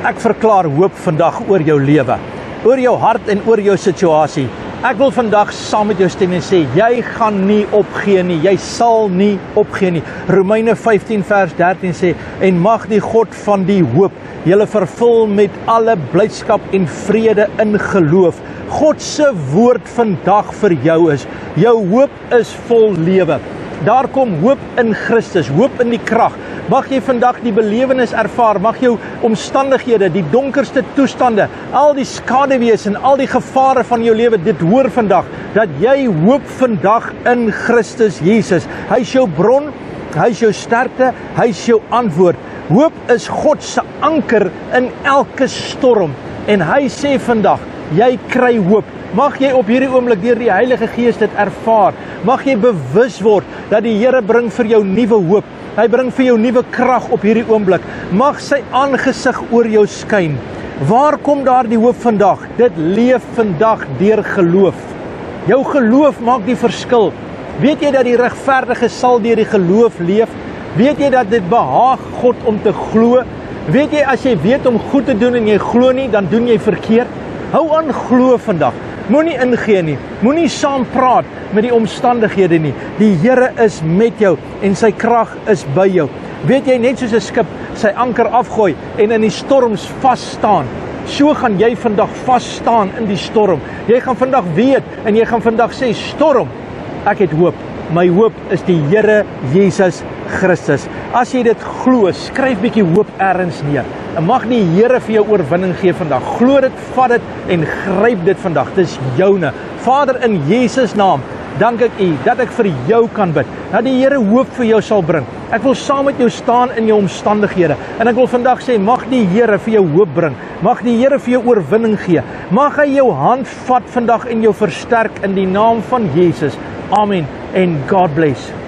Ek verklaar hoop vandag oor jou lewe, oor jou hart en oor jou situasie. Ek wil vandag saam met jou stem en sê, jy gaan nie opgee nie, jy sal nie opgee nie. Romeine 15 vers 13 sê, en mag die God van die hoop julle vervul met alle blydskap en vrede in geloof. God se woord vandag vir jou is, jou hoop is vol lewe. Daar kom hoop in Christus, hoop in die krag. Mag jy vandag die belewenis ervaar, mag jou omstandighede, die donkerste toestande, al die skaduwees en al die gevare van jou lewe, dit hoor vandag, dat jy hoop vandag in Christus Jesus. Hy is jou bron, hy is jou sterkte, hy is jou antwoord. Hoop is God se anker in elke storm. En hy sê vandag, jy kry hoop. Mag jy op hierdie oomblik deur die Heilige Gees dit ervaar. Mag jy bewus word dat die Here bring vir jou nuwe hoop. Hy bring vir jou nuwe krag op hierdie oomblik. Mag sy aangesig oor jou skyn. Waar kom daar die hoop vandag? Dit leef vandag deur geloof. Jou geloof maak die verskil. Weet jy dat die regverdige sal deur die geloof leef? Weet jy dat dit behaag God om te glo? Weet jy as jy weet om goed te doen en jy glo nie, dan doen jy verkeerd? Hou aan glo vandag. Moenie ingee nie, moenie saam praat met die omstandighede nie. Die Here is met jou en sy krag is by jou. Weet jy, net soos 'n skip sy anker afgooi en in die storms vas staan, so gaan jy vandag vas staan in die storm. Jy gaan vandag weet en jy gaan vandag sê, storm, ek het hoop. My hoop is die Here Jesus Christus. As jy dit glo, skryf bietjie hoop ergens neer. En mag die Here vir jou oorwinning gee vandag. Glo dit, vat dit en gryp dit vandag. Dis joune. Vader, in Jesus naam, dank ek U dat ek vir jou kan bid. Dat die Here hoop vir jou sal bring. Ek wil saam met jou staan in jou omstandighede. En ek wil vandag sê, mag die Here vir jou hoop bring. Mag die Here vir jou oorwinning gee. Mag hy jou hand vat vandag en jou versterk in die naam van Jesus. Amen. And God bless.